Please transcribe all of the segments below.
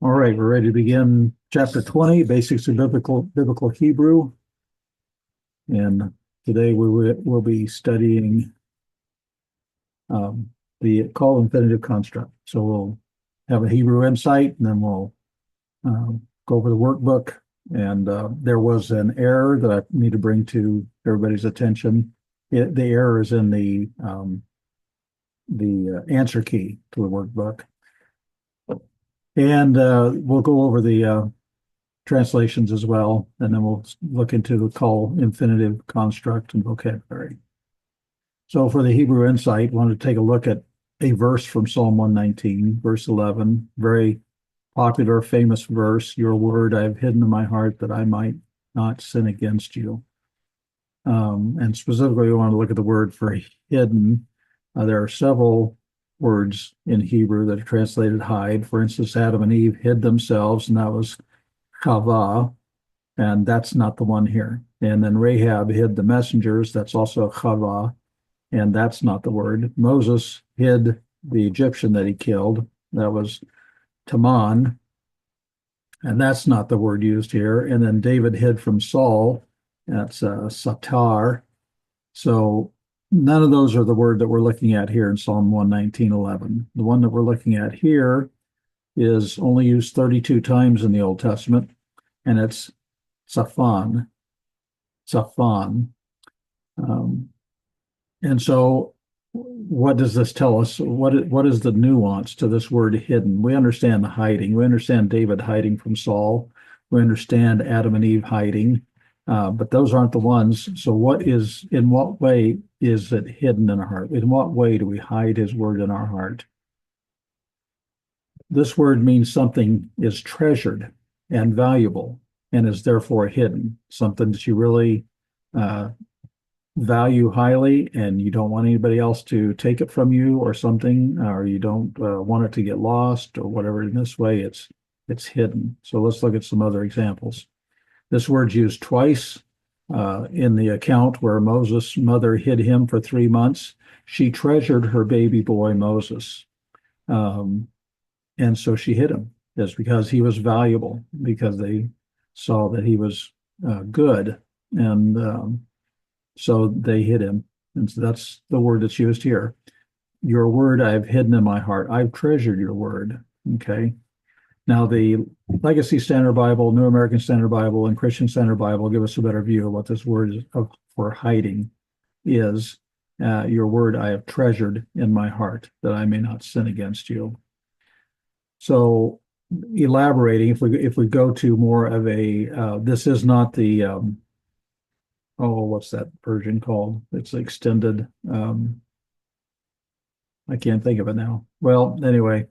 All right, we're ready to begin chapter 20, Basics of Biblical Hebrew. And today we'll be studying the Qal Infinitive Construct. So we'll have a Hebrew insight, and then we'll go over the workbook. And there was an error that I need to bring to everybody's attention. The error is in the answer key to the workbook. And we'll go over the translations as well, and then we'll look into the Qal Infinitive Construct and vocabulary. So for the Hebrew insight, I want to take a look at a verse from Psalm 119, verse 11, very popular, famous verse, "Your word I have hidden in my heart that I might not sin against you." And specifically, we want to look at the word for hidden. There are several words in Hebrew that are translated hide. For instance, Adam and Eve hid themselves, and that was chava, and that's not the one here. And then Rahab hid the messengers, that's also chava, and that's not the word. Moses hid the Egyptian that he killed, that was taman, and that's not the word used here. And then David hid from Saul, that's satar. So none of those are the word that we're looking at here in Psalm 119:11. The one that we're looking at here is only used 32 times in the Old Testament, and it's safan. And so what does this tell us? What is the nuance to this word hidden? We understand the hiding. We understand David hiding from Saul. We understand Adam and Eve hiding. But those aren't the ones. So in what way is it hidden in our heart? In what way do we hide his word in our heart? This word means something is treasured and valuable and is therefore hidden, something that you really value highly and you don't want anybody else to take it from you or something, or you don't want it to get lost or whatever. In this way, it's hidden. So let's look at some other examples. This word's used twice in the account where Moses' mother hid him for 3 months. She treasured her baby boy, Moses. And so she hid him. That's because he was valuable, because they saw that he was good. And so they hid him. And so that's the word that's used here. Your word I've hidden in my heart. I've treasured your word. Okay. Now, the Legacy Standard Bible, New American Standard Bible, and Christian Standard Bible give us a better view of what this word for hiding is. Your word I have treasured in my heart, that I may not sin against you. So, elaborating, if we go to more of a, this is not the, what's that version called? It's extended. I can't think of it now. Well, anyway.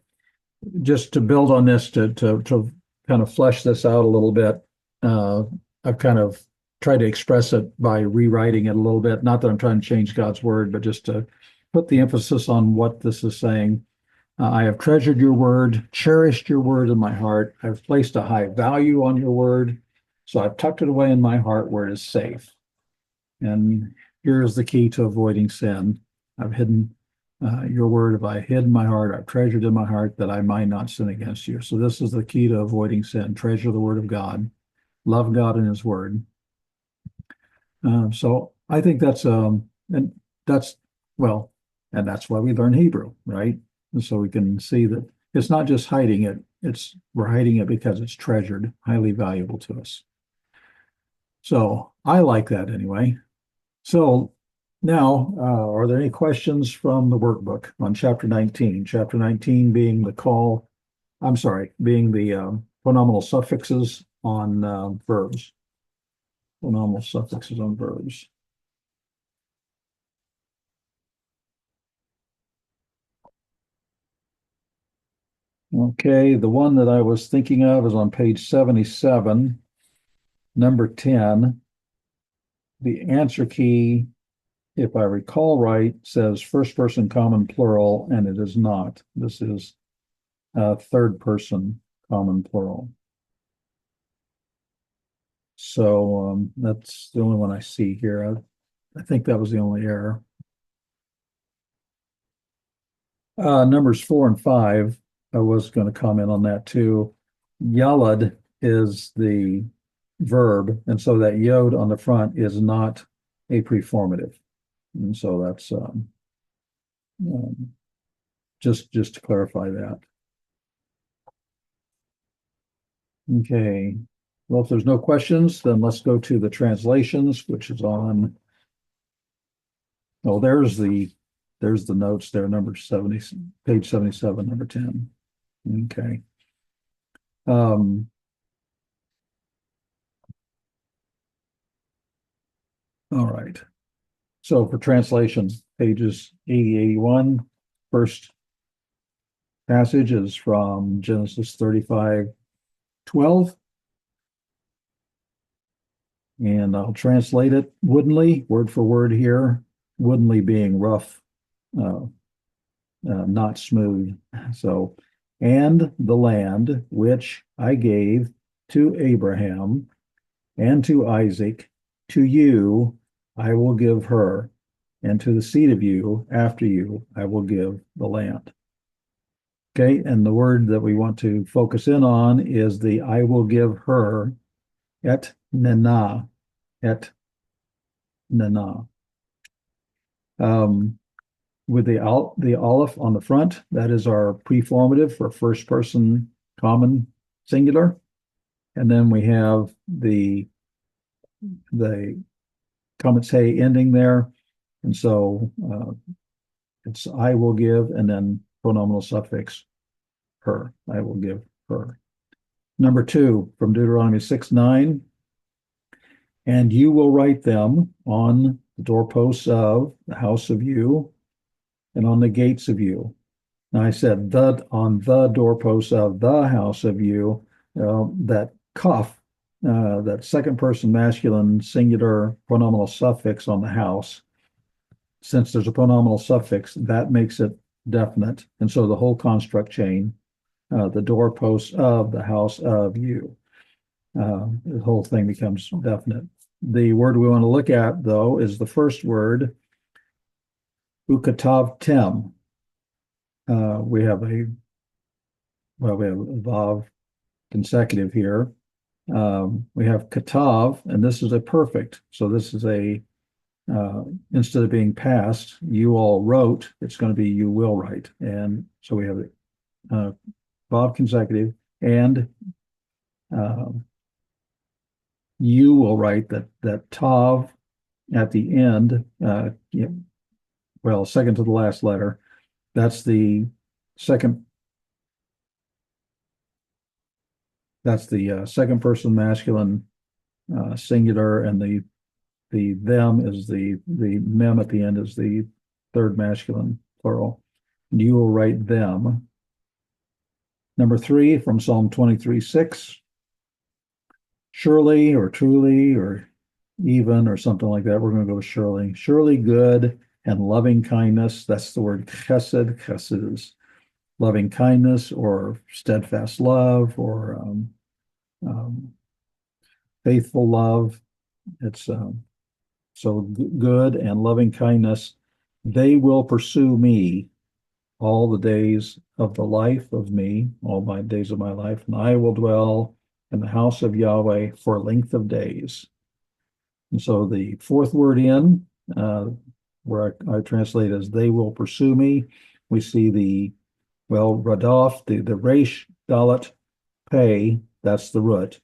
Just to build on this, to kind of flesh this out a little bit, I've kind of tried to express it by rewriting it a little bit. Not that I'm trying to change God's word, but just to put the emphasis on what this is saying. I have treasured your word, cherished your word in my heart. I've placed a high value on your word, so I've tucked it away in my heart where it is safe. And here's the key to avoiding sin. I've hidden your word have I hid in my heart, I've treasured in my heart, that I might not sin against you. So this is the key to avoiding sin. Treasure the word of God. Love God and his word. So I think that's and that's why we learn Hebrew, right? And so we can see that it's not just hiding it, we're hiding it because it's treasured, highly valuable to us. So I like that anyway. So now, are there any questions from the workbook on chapter 19? Chapter 19 being the pronominal suffixes on verbs. Pronominal suffixes on verbs. Okay, the one that I was thinking of is on page 77, number 10. The answer key, if I recall right, says first person common plural, and it is not. This is third person common plural. So that's the only one I see here. I think that was the only error. Numbers 4 and 5, I was going to comment on that too. Yalad is the verb, and so that yod on the front is not a preformative. And so that's um, just to clarify that. Okay. Well, if there's no questions, then let's go to the translations, which is on. Oh, there's the notes there, number 70, page 77, number 10. Okay. All right. So for translation, pages 80, 81, first passage is from Genesis 35:12. And I'll translate it woodenly, word for word here, woodenly being rough, not smooth. So, and the land which I gave to Abraham and to Isaac, to you I will give her, and to the seed of you after you I will give the land. Okay, and the word that we want to focus in on is the I will give her, et nana, et nana. With the aleph on the front, that is our preformative for first person common singular. And then we have the comments hey ending there. And so it's I will give, and then pronominal suffix her. I will give her. Number 2 from Deuteronomy 6:9. And you will write them on the doorposts of the house of you and on the gates of you. Now I said on the doorposts of the house of you, that kaf, that second person masculine singular pronominal suffix on the house. Since there's a pronominal suffix, that makes it definite. And so the whole construct chain, the doorposts of the house of you, the whole thing becomes definite. The word we want to look at, though, is the first word, ukatav tem. We have a vav consecutive here. We have katav, and this is a perfect. So this is a, instead of being past, you all wrote, it's going to be you will write. And so we have vav consecutive, and you will write that tav at the end, second to the last letter. That's the second second person masculine singular, and the them is the mem at the end is the third masculine plural. And you will write them. Number 3 from Psalm 23:6. Surely or truly or even or something like that. We're going to go with surely. Surely good and loving kindness. That's the word chesed. Chesed is loving kindness or steadfast love or faithful love. It's so good and loving kindness. They will pursue me all the days of the life of me, all my days of my life, and I will dwell in the house of Yahweh for length of days. And so the fourth word in, where I translate as they will pursue me, we see radaf, the resh, dalet, pay, that's the root,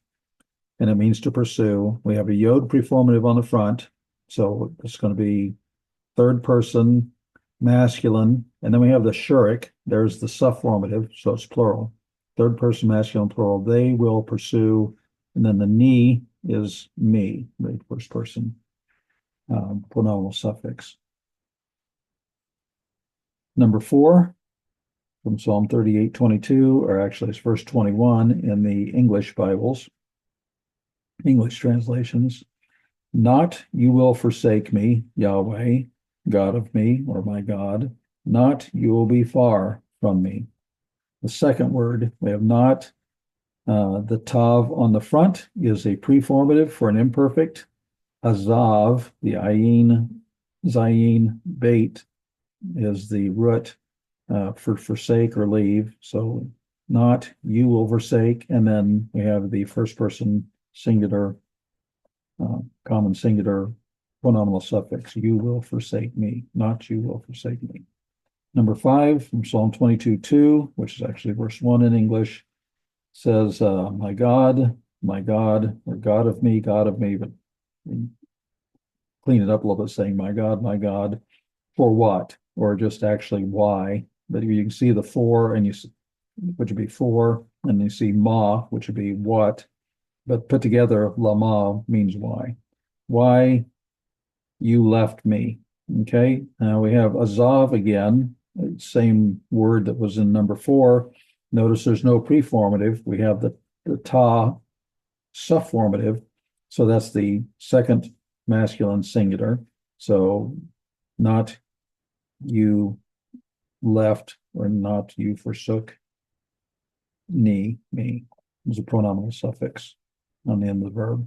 and it means to pursue. We have a yod preformative on the front, so it's going to be third person masculine, and then we have the shurik, there's the subformative, so it's plural. Third person masculine plural, they will pursue, and then the ni is me, the first person pronominal suffix. Number 4 from Psalm 38:22, or actually it's verse 21 in the English Bibles, English translations. Not you will forsake me, Yahweh, God of me, or my God. Not you will be far from me. The second word, we have not. The tav on the front is a preformative for an imperfect. Azav, the ayin, zayin, bait, is the root for forsake or leave. So not you will forsake, and then we have the first person singular, common singular pronominal suffix, you will forsake me, not you will forsake me. Number 5 from Psalm 22:2, which is actually verse 1 in English, says, my God, or God of me, but clean it up a little bit, saying, my God, for what? Or just actually why? But you can see the for, and which would be for, and you see ma, which would be what, but put together, lama means why. Why you left me. Okay, now we have azav again, same word that was in number 4. Notice there's no preformative. We have the ta subformative. So that's the second masculine singular. So not you left, or not you forsook me is a pronominal suffix on the end of the verb.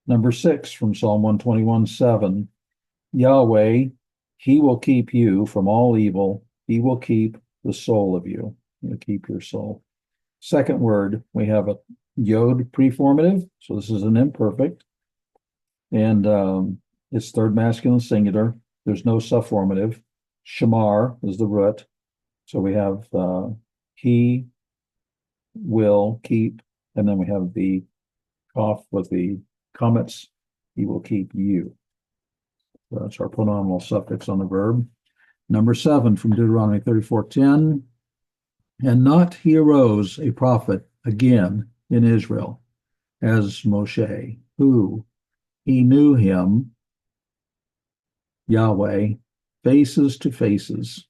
Number 6 from Psalm 121:7, Yahweh, he will keep you from all evil. He will keep the soul of you. He'll keep your soul. Second word, we have a yod preformative. So this is an imperfect. And it's third masculine singular. There's no subformative. Shamar is the root. So we have he will keep, and then we have the off with the comets, he will keep you. So that's our pronominal suffix on the verb. Number 7 from Deuteronomy 34:10, and not he arose a prophet again in Israel as Moshe, who he knew him, Yahweh, faces to faces.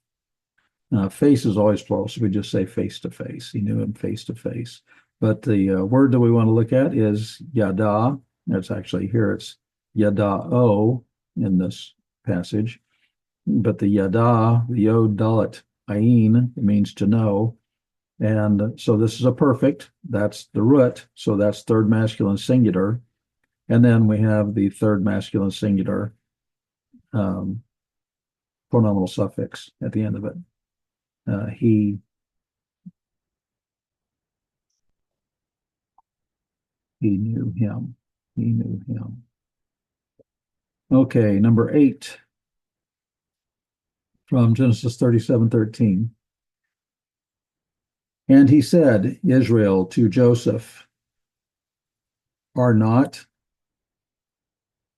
Face is always plural, so we just say face to face. He knew him face to face. But the word that we want to look at is yada. That's actually here, it's yada'o in this passage. But the yada, the yod dalet ayin, it means to know. And so this is a perfect. That's the root. So that's third masculine singular. And then we have the third masculine singular pronominal suffix at the end of it. He knew him. He knew him. Okay, number 8 from Genesis 37:13. And he said, Israel to Joseph, are not,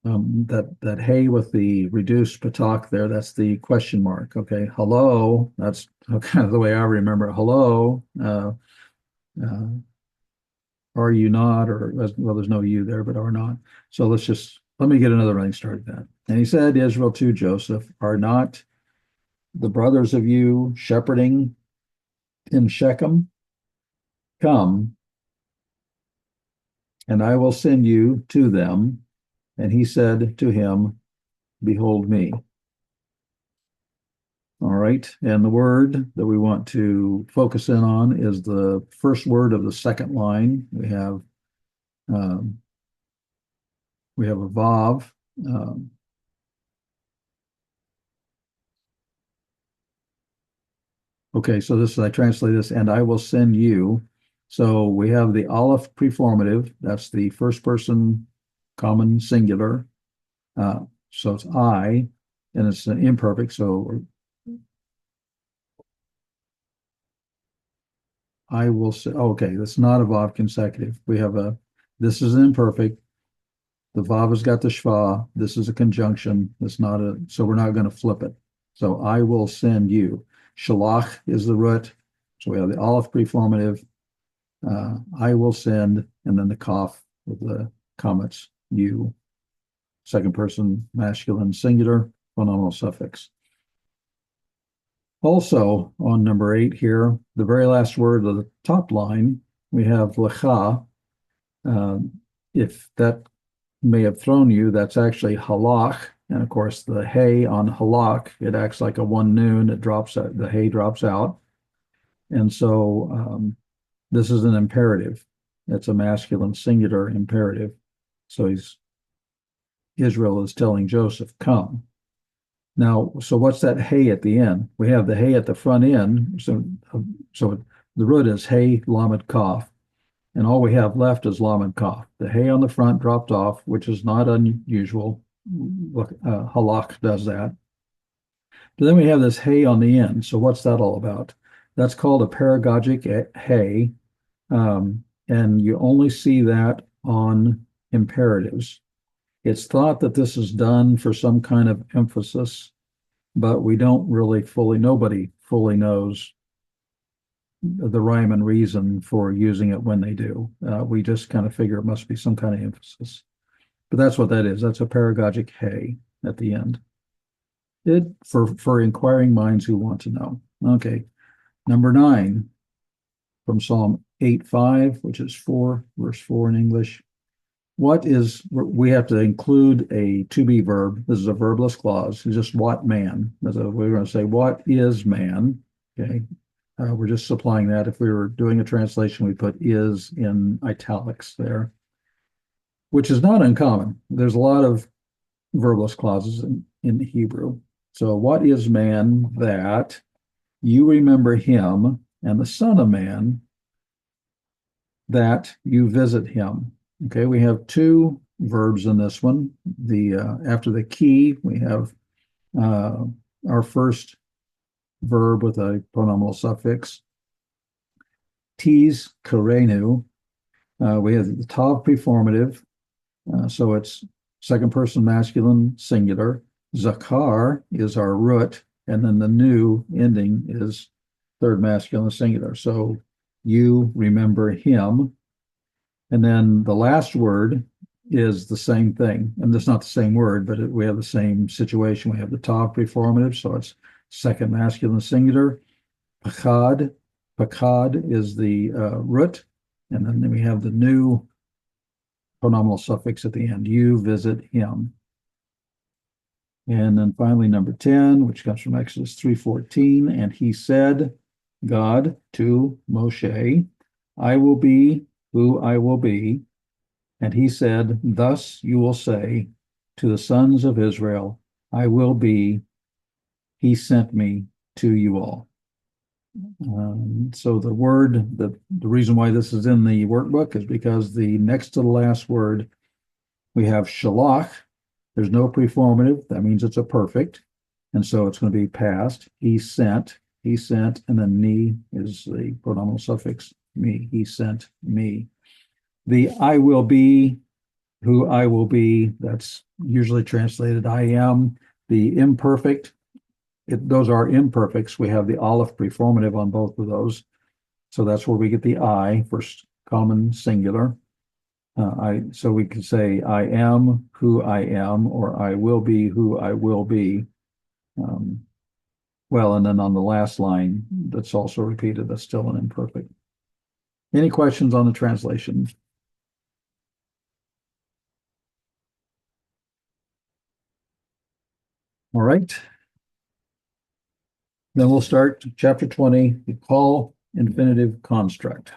that hey with the reduced patak there, that's the question mark. Okay, hello, that's kind of the way I remember it. Hello, are you not, or well, there's no you there, but are not. So let me get another running start at that. And he said, Israel to Joseph, are not the brothers of you shepherding in Shechem? Come, and I will send you to them. And he said to him, behold me. All right, and the word that we want to focus in on is the first word of the second line. We have a vav. Okay, so I translate this, and I will send you. So we have the aleph preformative. That's the first person common singular. So it's I, and it's an imperfect. So I will say, okay, that's not a vav consecutive. We have this is an imperfect. The vav has got the shva. This is a conjunction. It's not so we're not going to flip it. So I will send you. Shalach is the root. So we have the aleph preformative. I will send, and then the kaf with the comets, you. Second person masculine singular pronominal suffix. Also on number 8 here, the very last word of the top line, we have lecha. If that may have thrown you, that's actually halach. And of course, the hey on halach, it acts like a one noon. It drops out, the hey drops out. And so this is an imperative. It's a masculine singular imperative. So Israel is telling Joseph, come. Now, so what's that hey at the end? We have the hey at the front end. So the root is hey, lamed, kaf. And all we have left is lamed, kaf. The hey on the front dropped off, which is not unusual. Halak does that. But then we have this hey on the end. So what's that all about? That's called a paragogic hey. And you only see that on imperatives. It's thought that this is done for some kind of emphasis, but we don't really nobody fully knows the rhyme and reason for using it when they do. We just kind of figure it must be some kind of emphasis. But that's what that is. That's a paragogic hey at the end. For inquiring minds who want to know. Okay. Number 9 from Psalm 8:5, which is 4, verse 4 in English. We have to include a to be verb. This is a verbless clause. It's just what man. We're going to say, what is man? Okay. We're just supplying that. If we were doing a translation, we put is in italics there, which is not uncommon. There's a lot of verbless clauses in Hebrew. So what is man that you remember him, and the Son of Man that you visit him? Okay, we have 2 verbs in this one. After the key, we have our first verb with a pronominal suffix. Tis karenu. We have the tav preformative, so it's second person masculine singular. Zakar is our root, and then the new ending is third masculine singular. So you remember him. And then the last word is the same thing. And it's not the same word, but we have the same situation. We have the tav preformative, so it's second masculine singular. Pakad. Pakad is the root. And then we have the new pronominal suffix at the end. You visit him. And then finally, number 10, which comes from Exodus 3:14. And he said, God to Moshe, I will be who I will be. And he said, thus you will say to the sons of Israel, I will be, he sent me to you all. So the reason why this is in the workbook is because the next to the last word, we have shalach. There's no preformative. That means it's a perfect. And so it's going to be past. He sent, and then me is the pronominal suffix me. He sent me. The I will be who I will be, that's usually translated I am. The imperfect, those are imperfects. We have the aleph preformative on both of those. So that's where we get the I, first common singular. So we can say I am who I am, or I will be who I will be. And then on the last line, that's also repeated, that's still an imperfect. Any questions on the translation? All right. Then we'll start chapter 20, the Qal Infinitive Construct.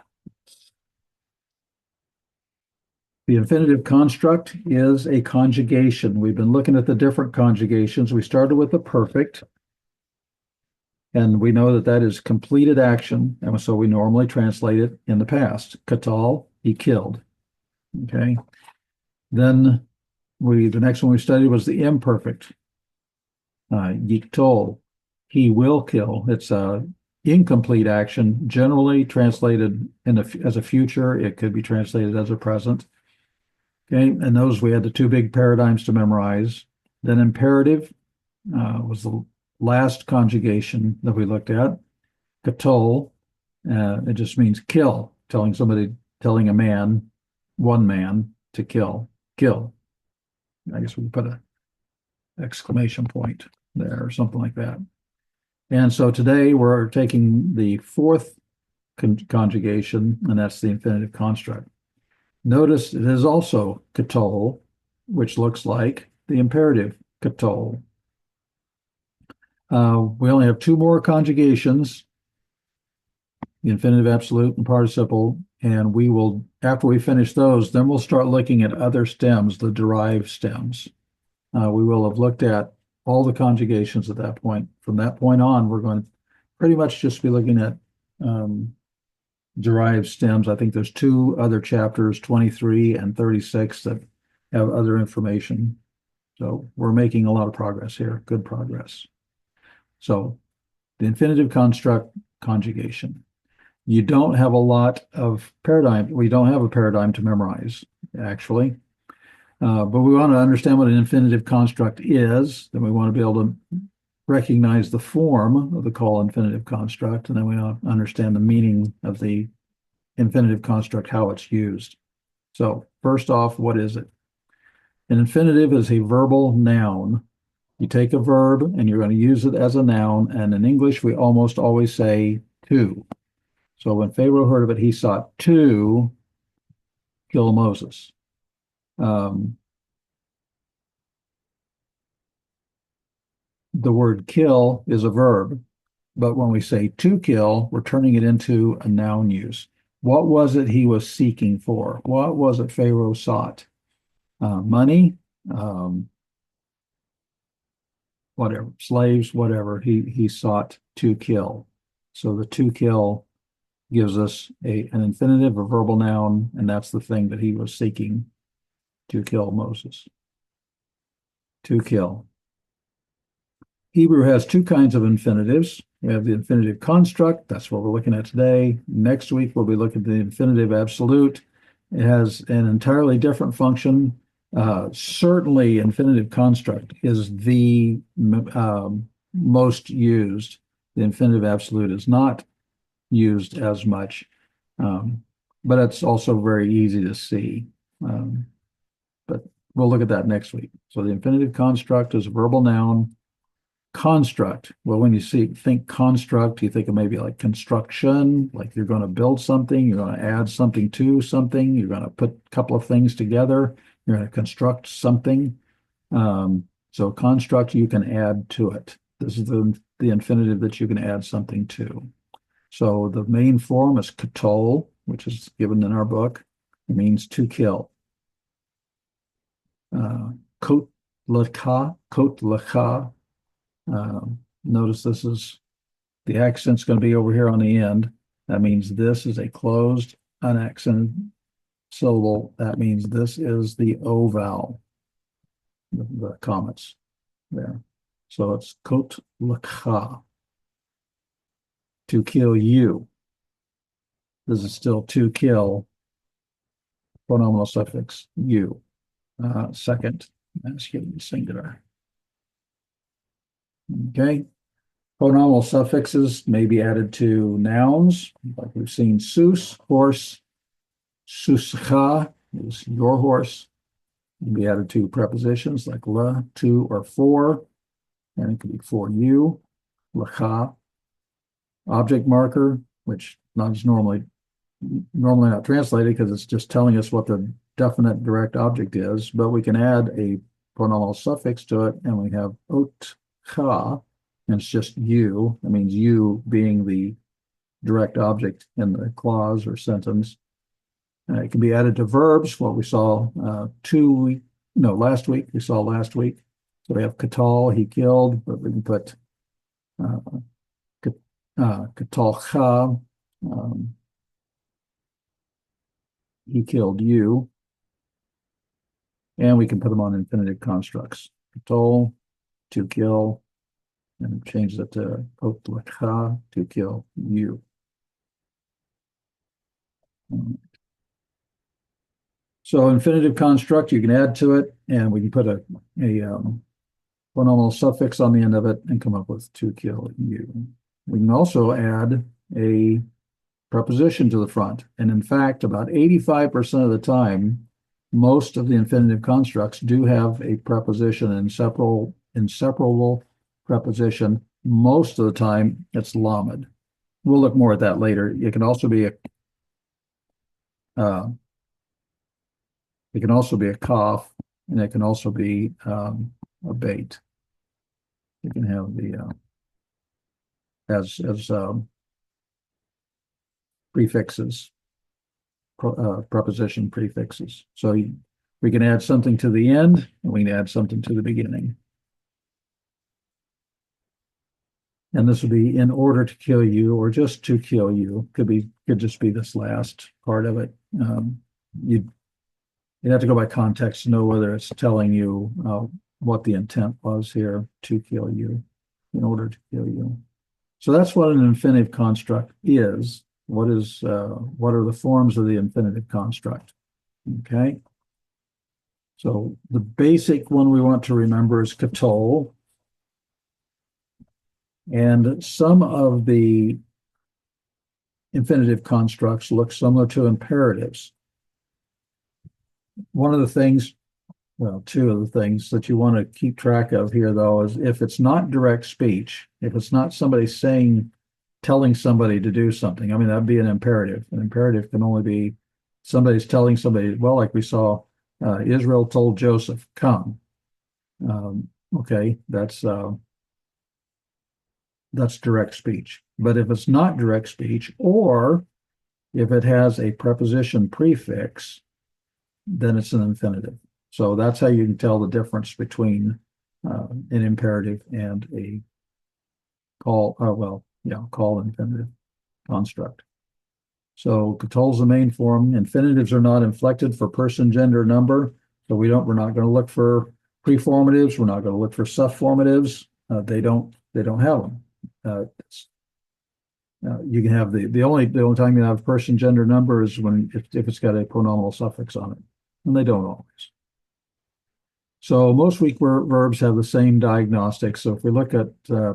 The infinitive construct is a conjugation. We've been looking at the different conjugations. We started with the perfect, and we know that that is completed action, and so we normally translate it in the past. Katal, he killed. Okay. Then the next one we studied was the imperfect. Yiktol, he will kill. It's a incomplete action, generally translated as a future. It could be translated as a present. Okay, and those we had the 2 big paradigms to memorize. Then imperative was the last conjugation that we looked at. Katol, it just means kill, telling a man, one man, to kill. Kill. I guess we put an exclamation point there or something like that. And so today we're taking the 4th conjugation, and that's the infinitive construct. Notice it is also katol, which looks like the imperative katol. We only have 2 more conjugations, the infinitive absolute and participle, and we will, after we finish those, then we'll start looking at other stems, the derived stems. We will have looked at all the conjugations at that point. From that point on, we're going to pretty much just be looking at derived stems. I think there's two other chapters, 23 and 36, that have other information. So we're making a lot of progress here, good progress. So the infinitive construct conjugation. You don't have a lot of paradigm. We don't have a paradigm to memorize, actually. But we want to understand what an infinitive construct is. Then we want to be able to recognize the form of the Qal infinitive construct. And then we want to understand the meaning of the infinitive construct, how it's used. So first off, what is it? An infinitive is a verbal noun. You take a verb and you're going to use it as a noun. And in English, we almost always say to. So when Pharaoh heard of it, he sought to kill Moses. The word kill is a verb, but when we say to kill, we're turning it into a noun use. What was it he was seeking for? What was it Pharaoh sought? Money, whatever, slaves, whatever. He sought to kill. So the to kill gives us an infinitive, a verbal noun, and that's the thing that he was seeking, to kill Moses. To kill. Hebrew has two kinds of infinitives. We have the infinitive construct. That's what we're looking at today. Next week, we'll be looking at the infinitive absolute. It has an entirely different function. Certainly, infinitive construct is the most used. The infinitive absolute is not used as much, but it's also very easy to see. But we'll look at that next week. So the infinitive construct is a verbal noun. Construct. Well, when you think construct, you think of maybe like construction, like you're going to build something, you're going to add something to something, you're going to put a couple of things together, you're going to construct something. So construct, you can add to it. This is the infinitive that you can add something to. So the main form is katol, which is given in our book. It means to kill. Kot laka. Notice this is, the accent's going to be over here on the end. That means this is a closed, unaccented syllable. That means this is the O vowel, the comments there. So it's kot laka, to kill you. This is still to kill, pronominal suffix you, second masculine singular. Okay. Pronominal suffixes may be added to nouns, like we've seen sus, horse. Suscha is your horse. It can be added to prepositions like la, to, or for, and it could be for you, lacha. Object marker, which is normally not translated because it's just telling us what the definite direct object is, but we can add a pronominal suffix to it, and we have ot, cha, and it's just you. That means you being the direct object in the clause or sentence. It can be added to verbs, what we saw last week. We saw last week. So we have katal, he killed, but we can put katal cha, he killed you. And we can put them on infinitive constructs. Katal, to kill, and change it to otlacha, to kill you. So infinitive construct, you can add to it, and we can put a pronominal suffix on the end of it and come up with to kill you. We can also add a preposition to the front. And in fact, about 85% of the time, most of the infinitive constructs do have a preposition, inseparable preposition. Most of the time, it's lamed. We'll look more at that later. It can also be a cough, and it can also be a bait. You can have the as prefixes, preposition prefixes. So we can add something to the end, and we can add something to the beginning. And this would be in order to kill you or just to kill you. Could just be this last part of it. You'd have to go by context to know whether it's telling you what the intent was here, to kill you, in order to kill you. So that's what an infinitive construct is. What are the forms of the infinitive construct? Okay. So the basic one we want to remember is Qal. And some of the infinitive constructs look similar to imperatives. One of the things, well, two of the things that you want to keep track of here, though, is if it's not direct speech, if it's not somebody telling somebody to do something, I mean, that'd be an imperative. An imperative can only be somebody's telling somebody, well, like we saw, Israel told Joseph, come. Okay, that's direct speech. But if it's not direct speech, or if it has a preposition prefix, then it's an infinitive. So that's how you can tell the difference between an imperative and a call, call infinitive construct. So Qal is the main form. Infinitives are not inflected for person, gender, number. So we're not going to look for preformatives. We're not going to look for subformatives. They don't have them. You can have the only time you have person, gender, number is when if it's got a pronominal suffix on it, and they don't always. So most weak verbs have the same diagnostics. So if we look at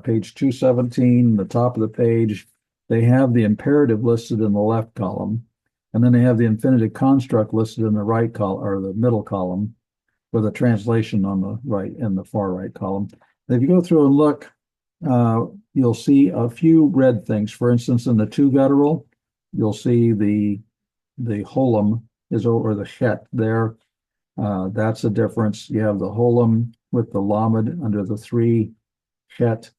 page 217, the top of the page, they have the imperative listed in the left column, and then they have the infinitive construct listed in the right column or the middle column, with a translation on the right in the far right column. And if you go through and look, you'll see a few red things. For instance, in the to guttural, you'll see the holum is over the het there. That's a difference. You have the holum with the lamed under the three het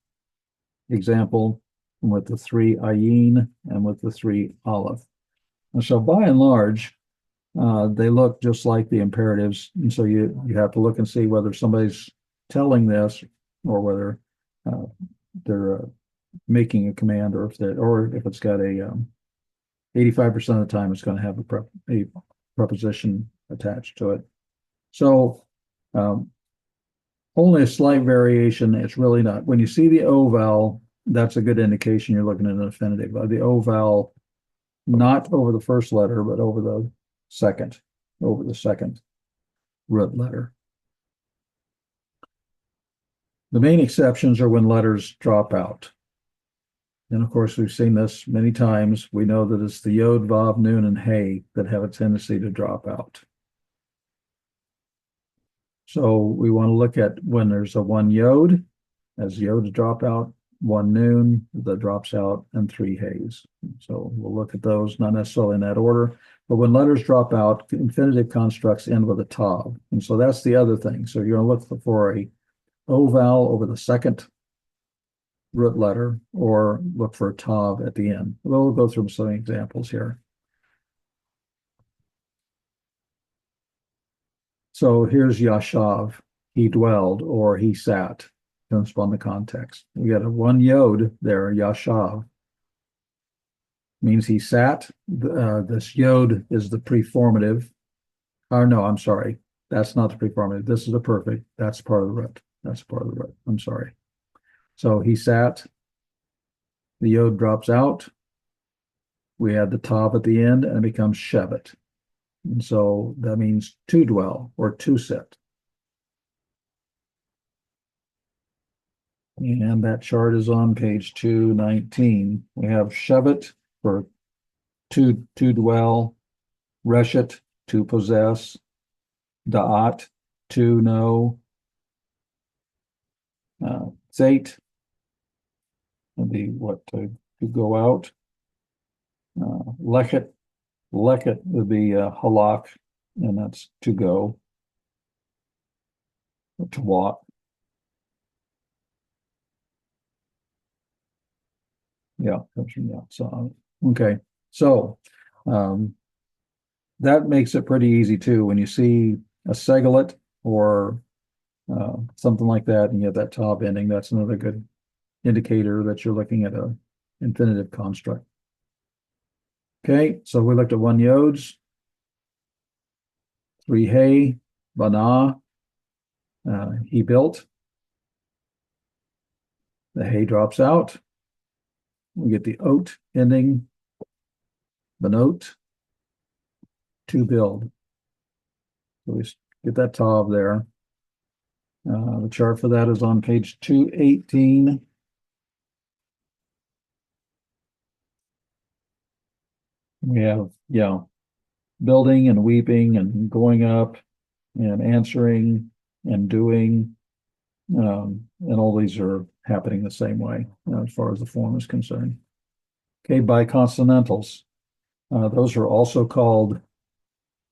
example, and with the three ayin, and with the three aleph. And so by and large, they look just like the imperatives. And so you have to look and see whether somebody's telling this or whether they're making a command, or if it's got a 85% of the time it's going to have a preposition attached to it. So only a slight variation. It's really not. When you see the O vowel, that's a good indication you're looking at an infinitive. The O vowel, not over the first letter, but over the second root letter. The main exceptions are when letters drop out. And of course, we've seen this many times. We know that it's the yod, vav, nun, and hey that have a tendency to drop out. So we want to look at when there's a one yod, as yod drop out, one nun that drops out, and three heys. So we'll look at those, not necessarily in that order, but when letters drop out, infinitive constructs end with a tav. And so that's the other thing. So you're going to look for a O vowel over the second root letter, or look for a tav at the end. We'll go through some examples here. So here's yashav, he dwelled, or he sat. Depends upon the context. We got a one yod there, yashav. Means he sat. This yod is the preformative. Or no, I'm sorry. That's not the preformative. This is the perfect. That's part of the root. That's part of the root. I'm sorry. So he sat. The yod drops out. We add the tav at the end, and it becomes Shabbat. And so that means to dwell or to sit. And that chart is on page 219. We have Shabbat for to dwell, reshet, to possess, da'at, to know, zait, would be what, to go out, lechet would be halak, and that's to go, to walk. Yeah, comes from the outside. Okay, so that makes it pretty easy too. When you see a segelet or something like that, and you have that tav ending, that's another good indicator that you're looking at a infinitive construct. Okay, so we looked at 1 yods, 3 hay, bana, he built. The hay drops out. We get the ot ending, banot, to build. So we get that tav there. The chart for that is on page 218. We have, building and weeping and going up and answering and doing. And all these are happening the same way as far as the form is concerned. Okay, biconsonantals. Those are also called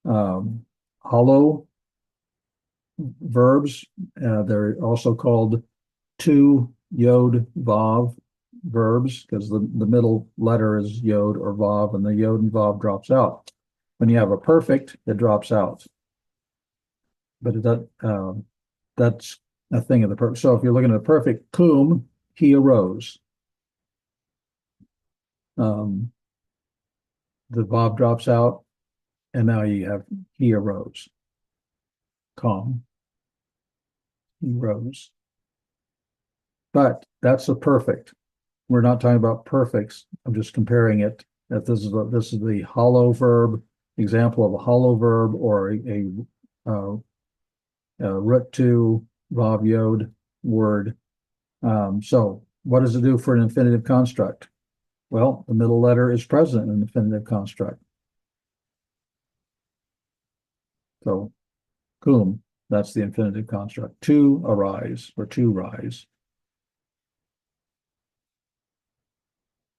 hollow verbs. They're also called two yod vav verbs because the middle letter is yod or vav, and the yod and vav drops out. When you have a perfect, it drops out. But that's a thing of the perfect. So if you're looking at a perfect, cum, he arose. The vav drops out, and now you have he arose. Calm. He rose. But that's a perfect. We're not talking about perfects. I'm just comparing it. That this is the hollow verb example of a hollow verb or a root to vav yod word. So what does it do for an infinitive construct? Well, the middle letter is present in an infinitive construct. So cum, that's the infinitive construct. To arise or to rise.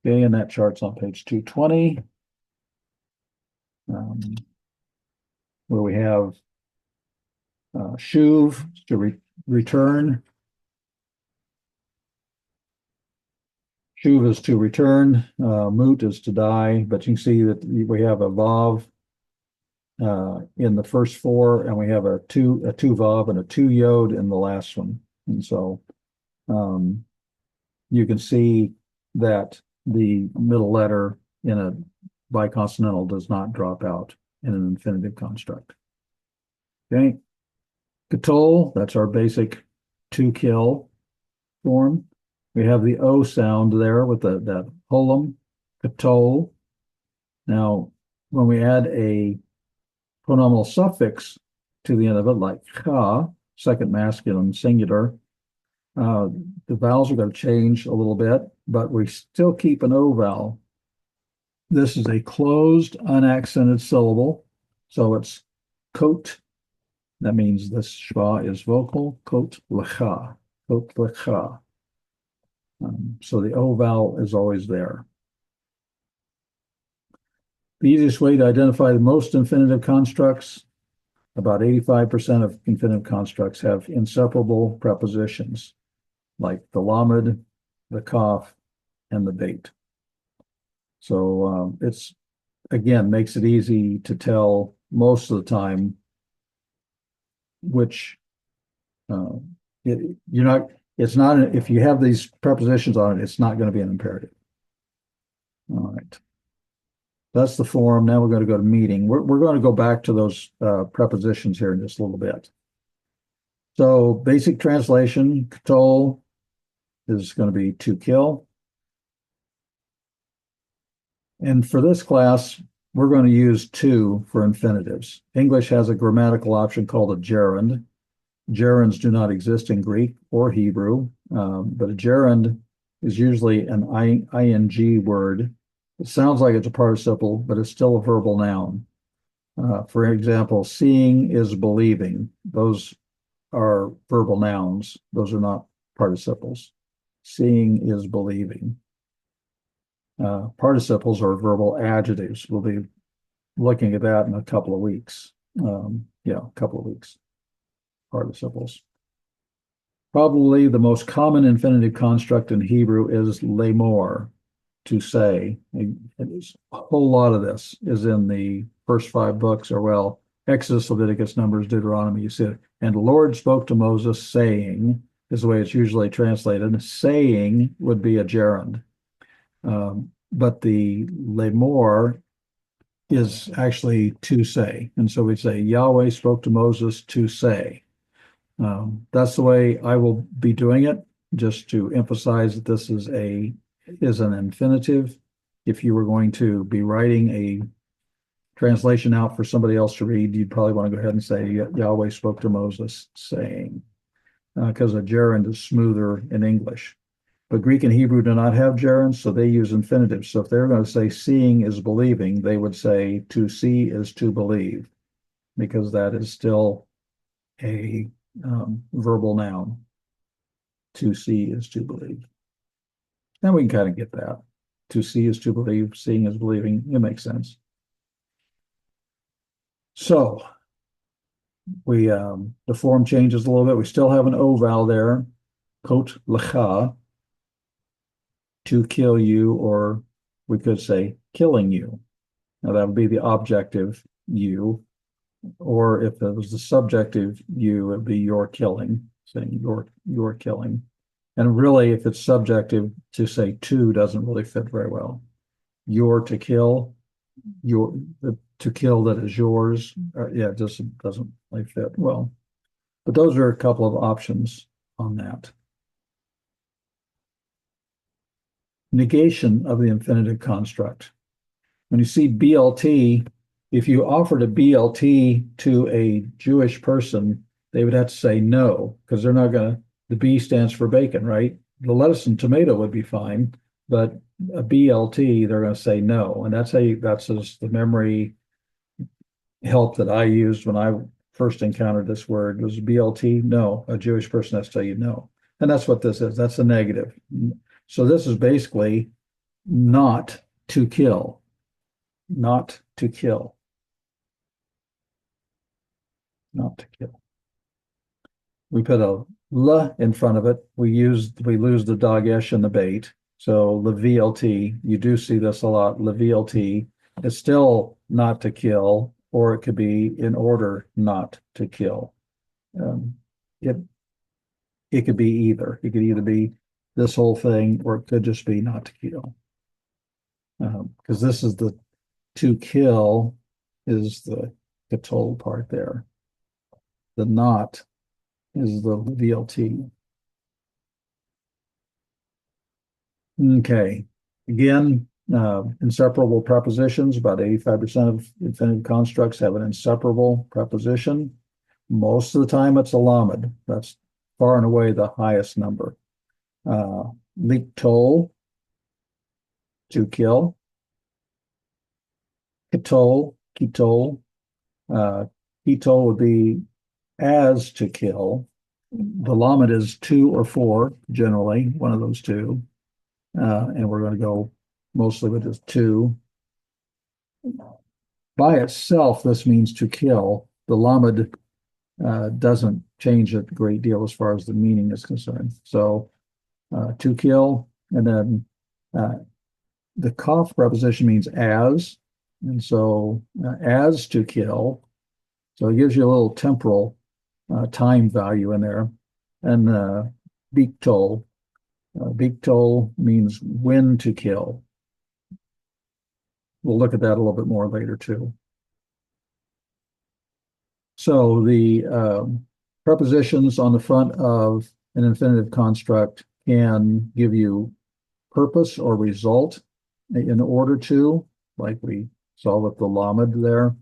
Okay, and that chart's on page 220, where we have shuv to return. Shuv is to return. Mut is to die. But you can see that we have a vav in the first four, and we have a two vav and a two yod in the last one. And so you can see that the middle letter in a biconsonantal does not drop out in an infinitive construct. Okay. Katol, that's our basic to kill form. We have the O sound there with that holum, katol. Now, when we add a pronominal suffix to the end of it, like cha, second masculine singular, the vowels are going to change a little bit, but we still keep an O vowel. This is a closed, unaccented syllable, so it's kot. That means this schwa is vocal, kot lecha, kot lecha. So the O vowel is always there. The easiest way to identify the most infinitive constructs, about 85% of infinitive constructs have inseparable prepositions, like the lamed, the kaf, and the bait. So it's, again, makes it easy to tell most of the time which it's not, if you have these prepositions on it, it's not going to be an imperative. All right. That's the form. Now we're going to go to meeting. We're going to go back to those prepositions here in just a little bit. So basic translation, katol is going to be to kill. And for this class, we're going to use to for infinitives. English has a grammatical option called a gerund. Gerunds do not exist in Greek or Hebrew, but a gerund is usually an ing word. It sounds like it's a participle, but it's still a verbal noun. For example, seeing is believing. Those are verbal nouns. Those are not participles. Seeing is believing. Participles are verbal adjectives. We'll be looking at that in a couple of weeks. A couple of weeks. Participles. Probably the most common infinitive construct in Hebrew is lemor, to say. A whole lot of this is in the first 5 books, or well, Exodus, Leviticus, Numbers, Deuteronomy. You see it. And the Lord spoke to Moses, saying, is the way it's usually translated. Saying would be a gerund. But the lemor is actually to say. And so we say, Yahweh spoke to Moses to say. That's the way I will be doing it, just to emphasize that this is an infinitive. If you were going to be writing a translation out for somebody else to read, you'd probably want to go ahead and say Yahweh spoke to Moses saying, because a gerund is smoother in English. But Greek and Hebrew do not have gerunds, so they use infinitives. So if they're going to say seeing is believing, they would say to see is to believe, because that is still a verbal noun. To see is to believe. And we can kind of get that. To see is to believe, seeing is believing. It makes sense. So the form changes a little bit. We still have an O vowel there. Kot lecha, to kill you, or we could say killing you. Now that would be the objective you, or if it was the subjective you, it would be your killing, saying your killing. And really, if it's subjective, to say to doesn't really fit very well. Your to kill, to kill that is yours. Yeah, it just doesn't really fit well. But those are a couple of options on that. Negation of the infinitive construct. When you see BLT, if you offered a BLT to a Jewish person, they would have to say no, because they're not going to, the B stands for bacon, right? The lettuce and tomato would be fine, but a BLT, they're going to say no. And that's just the memory help that I used when I first encountered this word was BLT. No, a Jewish person has to tell you no. And that's what this is. That's a negative. So this is basically not to kill, not to kill, not to kill. We put a L in front of it. We lose the dagesh and the bait. So the VLT, you do see this a lot. The VLT is still not to kill, or it could be in order not to kill. It could be either. It could either be this whole thing, or it could just be not to kill. Because this is the to kill is the katol part there. The not is the VLT. Okay. Again, inseparable prepositions. About 85% of infinitive constructs have an inseparable preposition. Most of the time, it's a lamed. That's far and away the highest number. Liktol, to kill. Kitol, kitol. Kitol would be as to kill. The lamed is to or for, generally, one of those two. And we're going to go mostly with this to. By itself, this means to kill. The lamed doesn't change a great deal as far as the meaning is concerned. So to kill, and then the kaf preposition means as, and so as to kill. So it gives you a little temporal time value in there. And biktol, biktol means when to kill. We'll look at that a little bit more later too. So the prepositions on the front of an infinitive construct can give you purpose or result in order to, like we saw with the lamed there.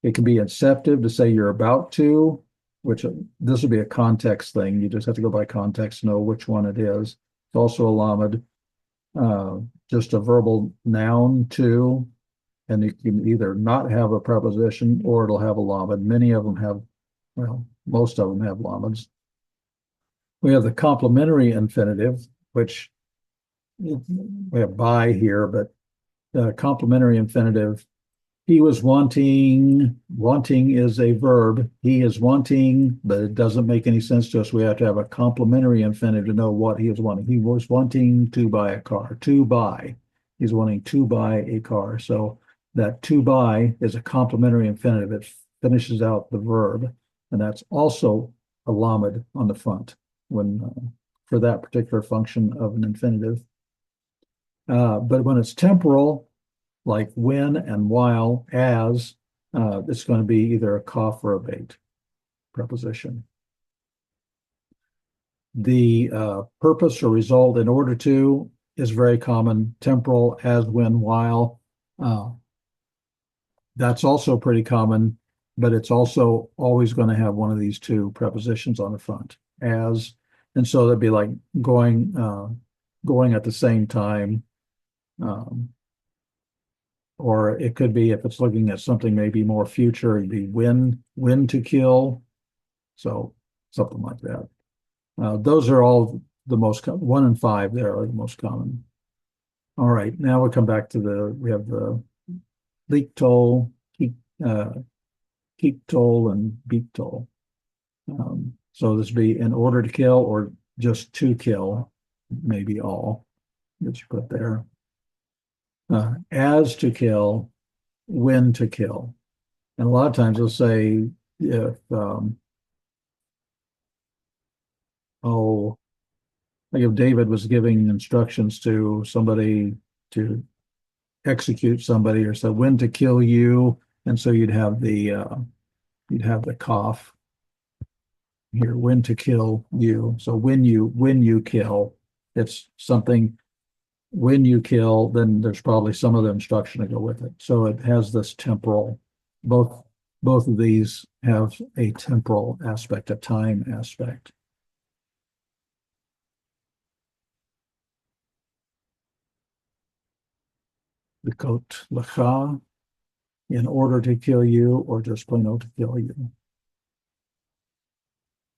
It can be inceptive to say you're about to, which this would be a context thing. You just have to go by context to know which one it is. It's also a lamed, just a verbal noun to, and you can either not have a preposition or it'll have a lamed. Many of them have, well, most of them have lameds. We have the complementary infinitive, which we have by here, but complementary infinitive, he was wanting. Wanting is a verb. He is wanting, but it doesn't make any sense to us. We have to have a complementary infinitive to know what he is wanting. He was wanting to buy a car. To buy. He's wanting to buy a car. So that to buy is a complementary infinitive. It finishes out the verb, and that's also a lamed on the front. for that particular function of an infinitive. But when it's temporal, like when and while, as, it's going to be either a cough or a bait preposition. The purpose or result in order to is very common. Temporal, as, when, while. That's also pretty common, but it's also always going to have one of these two prepositions on the front, as, and so that'd be like going at the same time. Or it could be, if it's looking at something maybe more future, it'd be when to kill. So something like that. Those are all the most 1 and 5 there are the most common. All right, now we come back to we have the leak toll, keep toll, and beat toll. So this would be in order to kill or just to kill, maybe all that you put there. As to kill, when to kill. And a lot of times they'll say if like if David was giving instructions to somebody to execute somebody, or so when to kill you, and so you'd have the cough here, when to kill you. So when you kill, it's something. When you kill, then there's probably some other instruction to go with it. So it has this temporal. Both of these have a temporal aspect, a time aspect. The kot lecha, in order to kill you, or just plain old to kill you.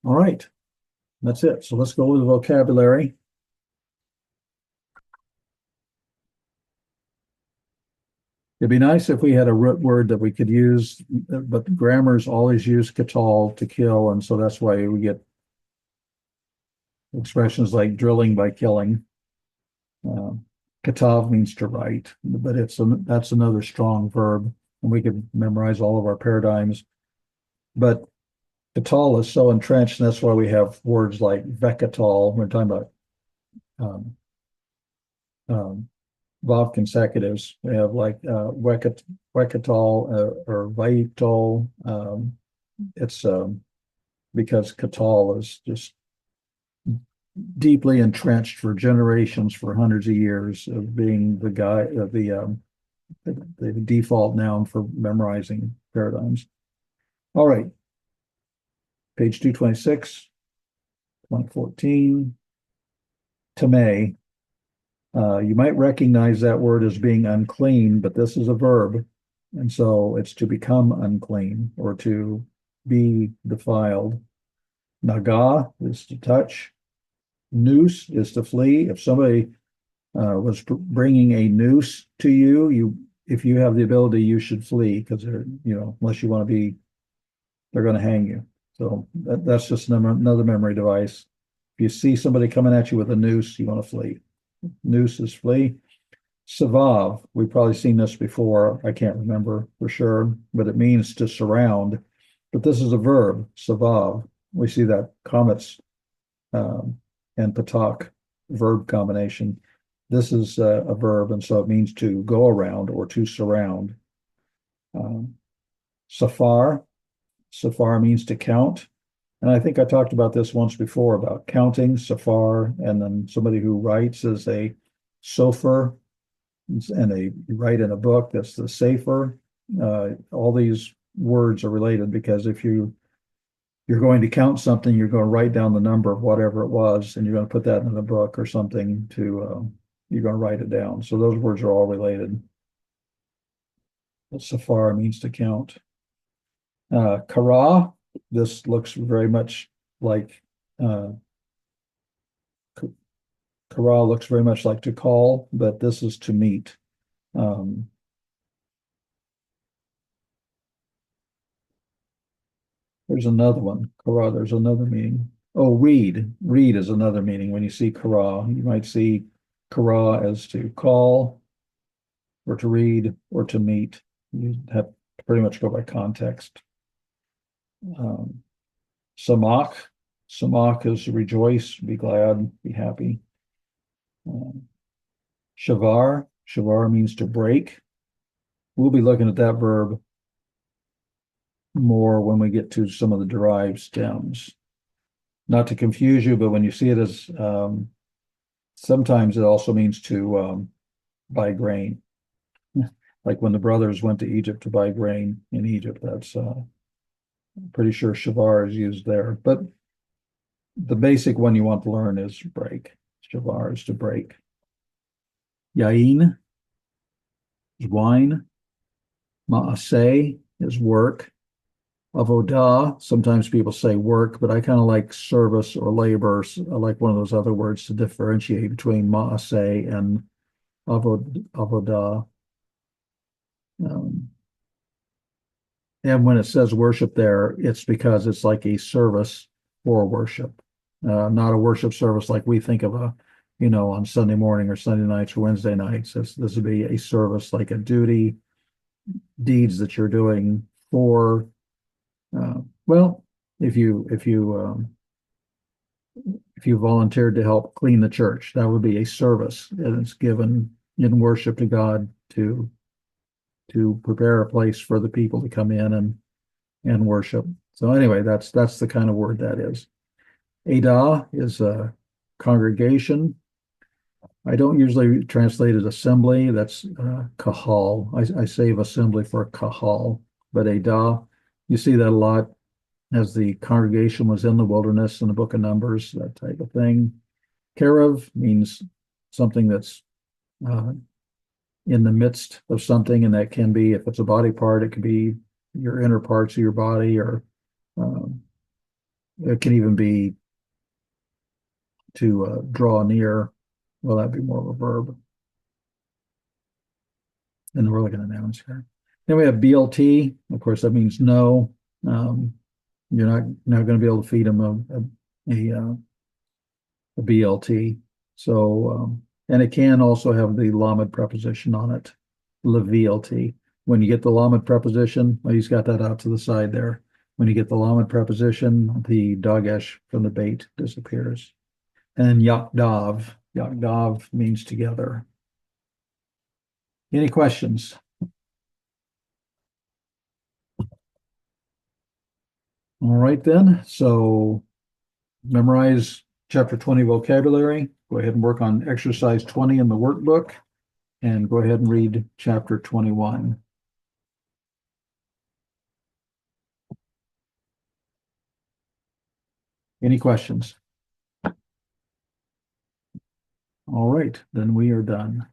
All right, that's it. So let's go with the vocabulary. It'd be nice if we had a root word that we could use, but grammars always use katal to kill, and so that's why we get expressions like drilling by killing. Katav means to write, but that's another strong verb, and we could memorize all of our paradigms. But katal is so entrenched, and that's why we have words like vekatal. We're talking about Vav consecutives. We have like wekatal or vaitol. It's because katal is just deeply entrenched for generations, for hundreds of years, of being the default noun for memorizing paradigms. All right, page 226, 2014, tamei. You might recognize that word as being unclean, but this is a verb, and so it's to become unclean or to be defiled. Naga is to touch. Noose is to flee. If somebody was bringing a noose to you, if you have the ability, you should flee, because unless you want to be, they're going to hang you. So that's just another memory device. If you see somebody coming at you with a noose, you want to flee. Noose is flee. Savav, we've probably seen this before. I can't remember for sure, but it means to surround. But this is a verb, savav. We see that comets and patak verb combination. This is a verb, and so it means to go around or to surround. Safar means to count. And I think I talked about this once before about counting, safar, and then somebody who writes is a sofer, and they write in a book, that's the safer. All these words are related, because if you're going to count something, you're going to write down the number of whatever it was, and you're going to put that in a book or something you're going to write it down. So those words are all related. But safar means to count. Kara, this looks very much like kara looks very much like to call, but this is to meet. There's another one. Kara, there's another meaning. Oh, read. Read is another meaning. When you see kara, you might see kara as to call, or to read, or to meet. You have to pretty much go by context. Samach Samach is rejoice, be glad, be happy. Shavar, shavar means to break. We'll be looking at that verb more when we get to some of the derived stems. Not to confuse you, but when you see it as sometimes it also means to buy grain. Like when the brothers went to Egypt to buy grain in Egypt, that's pretty sure shavar is used there. But the basic one you want to learn is break. Shavar is to break. Yain is wine. Ma'aseh is work. Avodah, sometimes people say work, but I kind of like service or labor. I like one of those other words to differentiate between ma'aseh and avodah. And when it says worship there, it's because it's like a service for worship, not a worship service like we think of on Sunday morning or Sunday nights or Wednesday nights. This would be a service like a duty, deeds that you're doing for. Well, if you volunteered to help clean the church, that would be a service, and it's given in worship to God to prepare a place for the people to come in and worship. So anyway, that's the kind of word that is. Adah is a congregation. I don't usually translate it assembly. That's kahal. I save assembly for kahal, but Adah, you see that a lot as the congregation was in the wilderness in the book of Numbers, that type of thing. Kerev means something that's in the midst of something, and that can be, if it's a body part, it could be your inner parts of your body, or it can even be to draw near. Well, that'd be more of a verb. And we're looking at nouns here. Then we have BLT. Of course, that means no. You're not going to be able to feed them a BLT. So, and it can also have the lamed preposition on it, LVLT. When you get the lamed preposition, well, he's got that out to the side there. When you get the lamed preposition, the dagesh from the bait disappears. And yakdav means together. Any questions? All right then. So memorize chapter 20 vocabulary. Go ahead and work on exercise 20 in the workbook, and go ahead and read chapter 21. Any questions? All right, then we are done.